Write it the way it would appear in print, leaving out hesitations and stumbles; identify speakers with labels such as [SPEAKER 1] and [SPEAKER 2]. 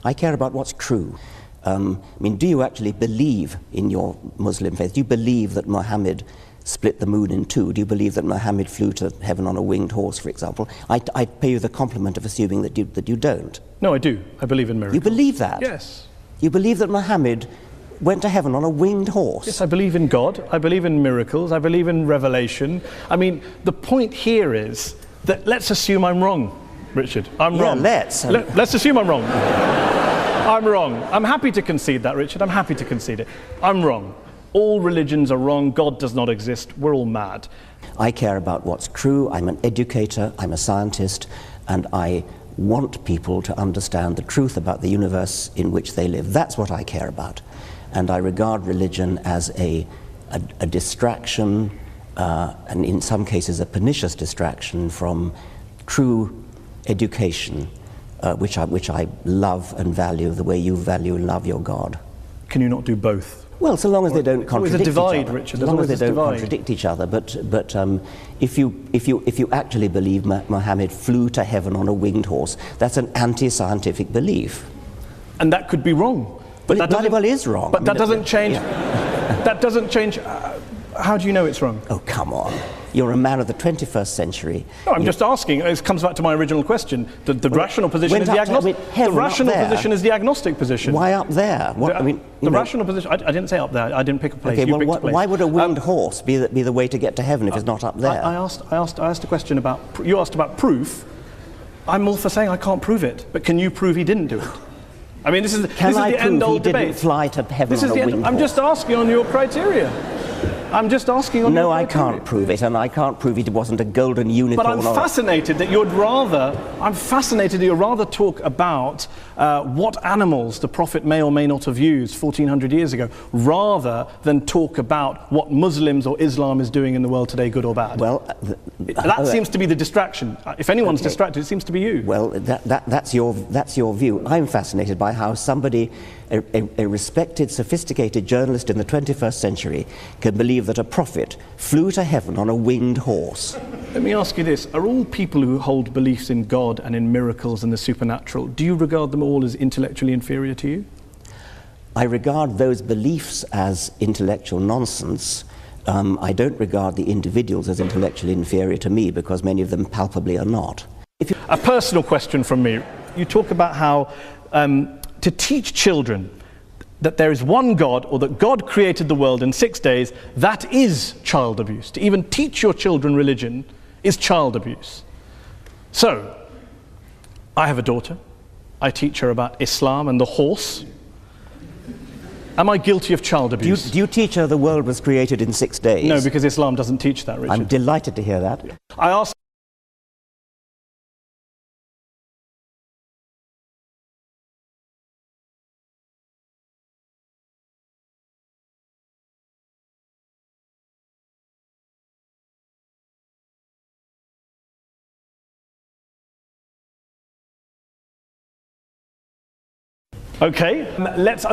[SPEAKER 1] I care about what's true. I mean, do you actually believe in your Muslim faith? Do you believe that Muhammad split the moon in two? Do you believe that Muhammad flew to heaven on a winged horse, for example? I pay you the compliment of assuming that you don't.
[SPEAKER 2] No, I do. I believe in miracles.
[SPEAKER 1] You believe that?
[SPEAKER 2] Yes.
[SPEAKER 1] You believe that Muhammad went to heaven on a winged horse?
[SPEAKER 2] Yes, I believe in God. I believe in miracles. I believe in revelation. I mean, the point here is that let's assume I'm wrong, Richard. I'm wrong.
[SPEAKER 1] Let's.
[SPEAKER 2] Let's assume I'm wrong. I'm wrong. I'm happy to concede that, Richard. I'm happy to concede it. I'm wrong. All religions are wrong. God does not exist. We're all mad.
[SPEAKER 1] I care about what's true. I'm an educator. I'm a scientist. And I want people to understand the truth about the universe in which they live. That's what I care about. And I regard religion as a distraction, and in some cases a pernicious distraction from true education, which I love and value the way you value and love your God.
[SPEAKER 2] Can you not do both?
[SPEAKER 1] Well, so long as they don't contradict each other.
[SPEAKER 2] Richard.
[SPEAKER 1] So long as they don't contradict each other. But if you actually believe Muhammad flew to heaven on a winged horse, that's an anti-scientific belief.
[SPEAKER 2] And that could be wrong.
[SPEAKER 1] But that bloody well is wrong.
[SPEAKER 2] But that doesn't change. That doesn't change. How do you know it's wrong?
[SPEAKER 1] Oh, come on. You're a man of the 21st century.
[SPEAKER 2] No, I'm just asking. It comes back to my original question. The rational position is the agnostic. The rational position is the agnostic position.
[SPEAKER 1] Why up there? What,
[SPEAKER 2] the rational position. I didn't say up there. I didn't pick a place.
[SPEAKER 1] Okay,
[SPEAKER 2] you picked a place.
[SPEAKER 1] Why would a winged horse be the way to get to heaven if it's not up there?
[SPEAKER 2] I asked a question about. You asked about proof. I'm all for saying I can't prove it, but can you prove he didn't do it? I mean, this is the end-all debate.
[SPEAKER 1] Didn't fly to heaven on a winged horse?
[SPEAKER 2] I'm just asking on your criteria. I'm just asking on your criteria.
[SPEAKER 1] No, I can't prove it, and I can't prove it wasn't a golden unicorn.
[SPEAKER 2] But I'm fascinated that you're rather talk about what animals the Prophet may or may not have used 1400 years ago, rather than talk about what Muslims or Islam is doing in the world today, good or bad. Well, that seems to be the distraction. If anyone's distracted, it seems to be you.
[SPEAKER 1] Well, that's your view. I'm fascinated by how somebody, a respected, sophisticated journalist in the 21st century, can believe that a prophet flew to heaven on a winged horse.
[SPEAKER 2] Let me ask you this. Are all people who hold beliefs in God and in miracles and the supernatural, do you regard them all as intellectually inferior to you?
[SPEAKER 1] I regard those beliefs as intellectual nonsense. I don't regard the individuals as intellectually inferior to me, because many of them palpably are not.
[SPEAKER 2] A personal question from me. You talk about how to teach children that there is one God, or that God created the world in 6 days, that is child abuse. To even teach your children religion is child abuse. So, I have a daughter. I teach her about Islam and the horse. Am I guilty of child abuse?
[SPEAKER 1] Do you teach her the world was created in 6 days?
[SPEAKER 2] No, because Islam doesn't teach that, Richard.
[SPEAKER 1] I'm delighted to hear that.
[SPEAKER 2] I asked Okay, let's